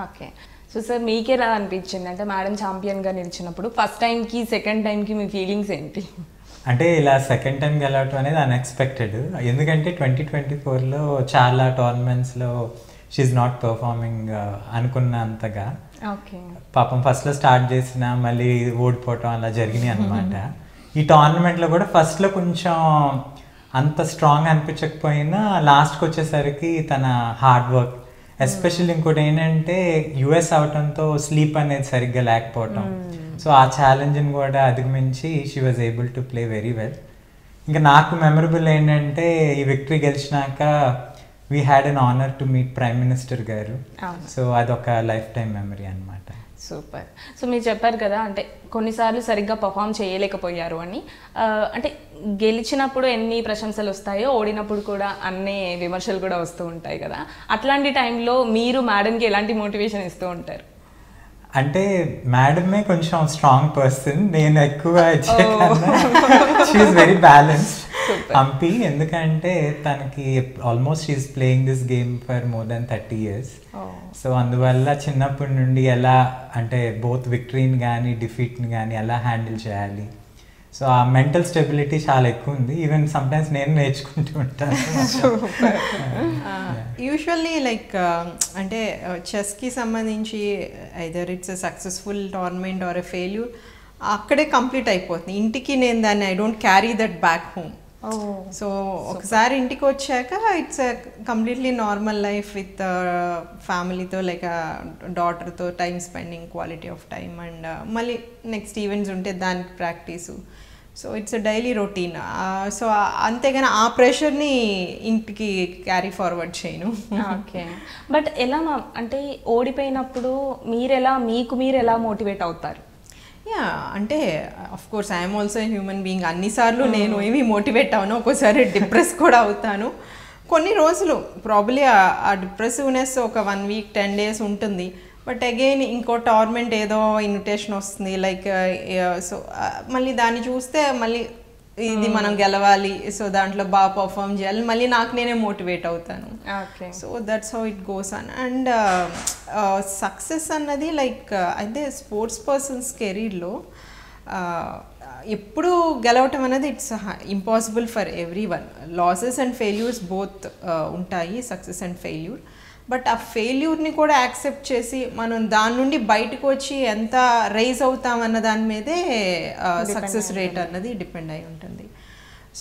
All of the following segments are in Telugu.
ఓకే. సో సార్ మీకెలా అనిపించింది అంటే మేడం ఛాంపియన్గా నిలిచినప్పుడు ఫస్ట్ టైంకి సెకండ్ టైంకి మీ ఫీలింగ్స్ ఏంటి? అంటే ఇలా సెకండ్ టైం గెలవటం అనేది అన్ఎక్స్పెక్టెడ్. ఎందుకంటే 2024లో చాలా టోర్నమెంట్స్లో షీఈ్ నాట్ పర్ఫార్మింగ్ అనుకున్నంతగా. ఓకే. పాపం ఫస్ట్లో స్టార్ట్ చేసిన మళ్ళీ ఓడిపోవటం అలా జరిగినాయి అనమాట. ఈ టోర్నమెంట్లో కూడా ఫస్ట్లో కొంచెం అంత స్ట్రాంగ్ అనిపించకపోయినా లాస్ట్కి వచ్చేసరికి తన హార్డ్ వర్క్, ఎస్పెషల్లీ ఇంకోటి ఏంటంటే యుఎస్ అవటంతో స్లీప్ అనేది సరిగ్గా లేకపోవటం, సో ఆ ఛాలెంజ్ని కూడా అధిగమించి she was able to play very well. ఇంకా నాకు మెమరబుల్ ఏంటంటే ఈ విక్టరీ గెలిచినాక we had an honour to meet prime minister గారు. సో అదొక లైఫ్ టైం మెమరీ అనమాట. సూపర్. సో మీరు చెప్పారు కదా అంటే కొన్నిసార్లు సరిగ్గా పర్ఫామ్ చేయలేకపోయారు అని. అంటే గెలిచినప్పుడు ఎన్ని ప్రశంసలు వస్తాయో ఓడినప్పుడు కూడా అన్ని విమర్శలు కూడా వస్తూ ఉంటాయి కదా. అట్లాంటి టైంలో మీరు మేడంకి ఎలాంటి మోటివేషన్ ఇస్తూ ఉంటారు? అంటే మేడమే కొంచెం స్ట్రాంగ్ పర్సన్, నేను ఎక్కువ షీఈస్ వెరీ బ్యాలెన్స్డ్ హంపి. ఎందుకంటే తనకి almost she is playing this game for more than 30 years. So అందువల్ల చిన్నప్పటి నుండి ఎలా అంటే బోత్ విక్టరీని కానీ డిఫీట్ని కానీ ఎలా హ్యాండిల్ చేయాలి, సో ఆ మెంటల్ స్టెబిలిటీ చాలా ఎక్కువ ఉంది. ఈవెన్ సమ్టైమ్స్ నేను నేర్చుకుంటూ ఉంటాను. యూజువల్లీ లైక్ అంటే చెస్కి సంబంధించి either it's a successful tournament or a failure అక్కడే కంప్లీట్ అయిపోతుంది. ఇంటికి నేను దాన్ని I don't carry that back home. So ఒకసారి ఇంటికి వచ్చాక it's completely normal life with ఫ్యామిలీతో లైక్ డాటర్తో time spending, quality of time, and మళ్ళీ నెక్స్ట్ ఈవెంట్స్ ఉంటే దానికి practice. So it's a daily routine. So అంతేగాని ఆ ప్రెషర్ని ఇంటికి క్యారీ ఫార్వర్డ్ చేయను. ఓకే. బట్ ఎలా అంటే ఓడిపోయినప్పుడు మీరు ఎలా మోటివేట్ అవుతారు? యా అంటే of course I'm also human being. అన్నిసార్లు నేను ఏమి మోటివేట్ అవును, ఒక్కోసారి డిప్రెస్ కూడా అవుతాను. కొన్ని రోజులు ప్రాబ్లీ ఆ డిప్రెసివ్నెస్ ఒక 1 week 10 days ఉంటుంది. బట్ అగైన్ ఇంకో టోర్నమెంట్ ఏదో ఇన్విటేషన్ వస్తుంది లైక్ సో మళ్ళీ దాన్ని చూస్తే మళ్ళీ ఇది మనం గెలవాలి, సో దాంట్లో బాగా పర్ఫామ్ చేయాలి, మళ్ళీ నాకు నేనే మోటివేట్ అవుతాను. So that's how it goes on. And success అన్నది లైక్ అయితే స్పోర్ట్స్ పర్సన్స్ కెరీర్లో ఎప్పుడు గెలవటం అనేది it's impossible for every one. Losses and failures both ఉంటాయి, సక్సెస్ అండ్ ఫెయిల్యూర్. బట్ ఆ ఫెయిల్యూర్ని కూడా యాక్సెప్ట్ చేసి మనం దాని నుండి బయటకు వచ్చి ఎంత రైజ్ అవుతామన్న దాని మీదే సక్సెస్ రేట్ అన్నది డిపెండ్ అయి ఉంటుంది.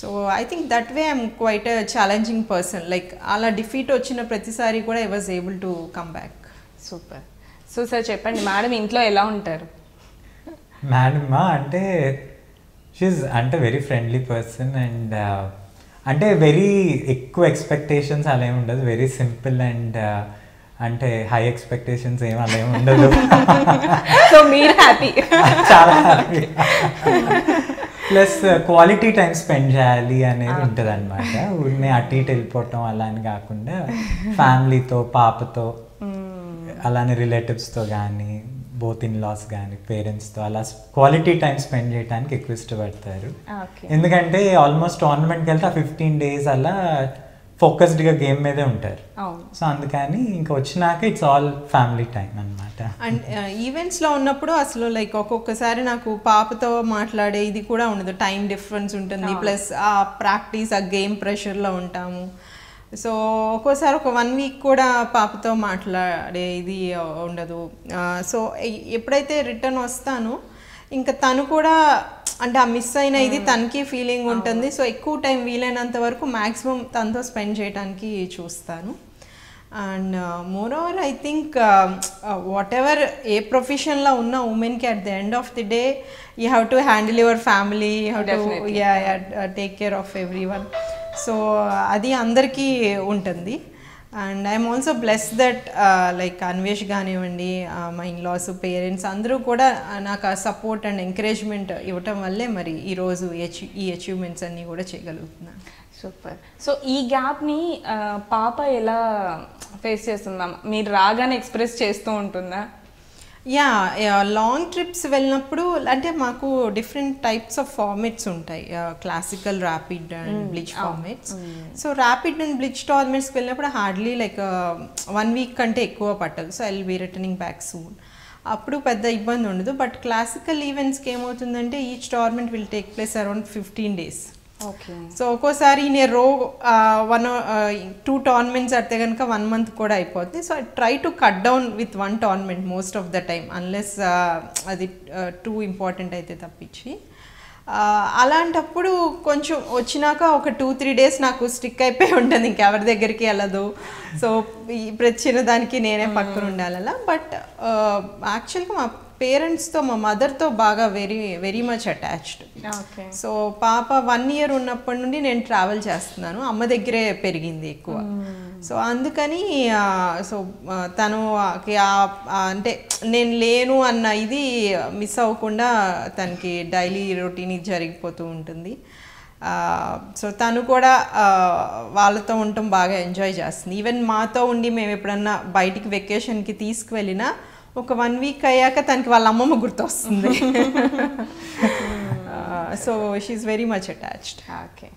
So I think that way I'm quite a challenging person. Like అలా డిఫీట్ వచ్చిన ప్రతిసారి కూడా I was able to come back. Super. So sir చెప్పండి, మేడం ఇంట్లో ఎలా ఉంటారు? మేడమా అంటే షీఈ్ అంటే వెరీ ఫ్రెండ్లీ పర్సన్ అండ్ అంటే వెరీ ఎక్కువ ఎక్స్పెక్టేషన్స్ అలా ఏమి ఉండదు, వెరీ సింపుల్ అండ్ అంటే హై ఎక్స్పెక్టేషన్స్ ఏమి అలా ఏమి ఉండదు. సో మీరు హ్యాపీ? చాలా happy. Plus quality time spend చేయాలి అనేది ఉంటుంది అనమాట. ఊరినే అటు ఇటు వెళ్ళిపోవటం అలా అని కాకుండా ఫ్యామిలీతో, పాపతో, అలానే రిలేటివ్స్తో కానీ, బోత్ ఇన్ లాస్ కానీ పేరెంట్స్తో అలా క్వాలిటీ టైం స్పెండ్ చేయడానికి ఎక్కువ ఇష్టపడతారు. ఎందుకంటే ఆల్మోస్ట్ టోర్నమెంట్కి వెళ్తే 15 days అలా ఫోకస్డ్గా గేమ్ మీదే ఉంటారు. సో అందుకని ఇంకా వచ్చినాక ఇట్స్ ఆల్ ఫ్యామిలీ టైం అనమాట. అండ్ ఈవెంట్స్లో ఉన్నప్పుడు అసలు లైక్ ఒక్కొక్కసారి నాకు పాపతో మాట్లాడే ఇది కూడా ఉండదు, టైం డిఫరెన్స్ ఉంటుంది, ప్లస్ ఆ ప్రాక్టీస్ ఆ గేమ్ ప్రెషర్లో ఉంటాము. సో ఒక్కోసారి ఒక 1 week కూడా పాపతో మాట్లాడే ఇది ఉండదు. సో ఎప్పుడైతే రిటర్న్ వస్తానో ఇంకా తను కూడా అంటే ఆ మిస్ అయిన ఇది తనకి ఫీలింగ్ ఉంటుంది. సో ఎక్కువ టైం వీలైనంత వరకు మ్యాక్సిమం తనతో స్పెండ్ చేయడానికి చూస్తాను. And more over I think whatever ఏ ప్రొఫెషన్లో ఉన్న ఉమెన్కి at the end of the day you have to handle your family, you have to take care of everyone. So అది అందరికీ ఉంటుంది. And I'm also bless that like Anvesh కానివ్వండి, మా ఇన్లాస్, పేరెంట్స్ అందరూ కూడా నాకు ఆ సపోర్ట్ అండ్ ఎంకరేజ్మెంట్ ఇవ్వటం వల్లే మరి ఈరోజు ఈ అచీవ్మెంట్స్ అన్నీ కూడా చేయగలుగుతున్నాను. సూపర్. సో ఈ గ్యాప్ని పాప ఎలా ఫేస్ చేస్తుందా? మీరు రాగానే ఎక్స్ప్రెస్ చేస్తూ ఉంటుందా? లాంగ్ ట్రిప్స్ వెళ్ళినప్పుడు అంటే మాకు డిఫరెంట్ టైప్స్ ఆఫ్ ఫార్మేట్స్ ఉంటాయి, classical, rapid and blitz formats. So rapid and blitz టోర్నమెంట్స్కి వెళ్ళినప్పుడు హార్డ్లీ లైక్ 1 వీక్ కంటే ఎక్కువ పట్టదు. So I will be returning back soon. అప్పుడు పెద్ద ఇబ్బంది ఉండదు. బట్ క్లాసికల్ ఈవెంట్స్కి ఏమవుతుందంటే each tournament will take place around 15 days. Okay. So ఒక్కోసారి నేను 2 tournaments అయితే కనుక 1 month కూడా అయిపోద్ది. So I try to cut down with 1 tournament most of the time, unless అది టూ ఇంపార్టెంట్ అయితే తప్పించి. అలాంటప్పుడు కొంచెం వచ్చినాక ఒక 2-3 days నాకు స్టిక్ అయిపోయి ఉంటుంది, ఇంకెవరి దగ్గరికి వెళ్ళదు. సో ప్రతి చిన్న దానికి నేనే పక్కన ఉండాలి అలా. బట్ యాక్చువల్గా మా పేరెంట్స్తో, మా మదర్తో బాగా వెరీ మచ్ అటాచ్డ్. సో పాప 1 year ఉన్నప్పటి నుండి నేను ట్రావెల్ చేస్తున్నాను, అమ్మ దగ్గరే పెరిగింది ఎక్కువ. సో అందుకని తను అంటే నేను లేను అన్న ఇది మిస్ అవ్వకుండా తనకి డైలీ రొటీన్ జరిగిపోతూ ఉంటుంది. సో తను కూడా వాళ్ళతో ఉండటం బాగా ఎంజాయ్ చేస్తుంది. ఈవెన్ మాతో ఉండి మేము ఎప్పుడన్నా బయటికి వెకేషన్కి తీసుకువెళ్ళినా ఒక 1 week అయ్యాక తనకి వాళ్ళ అమ్మమ్మ గుర్తొస్తుంది. So she is very much attached. Okay.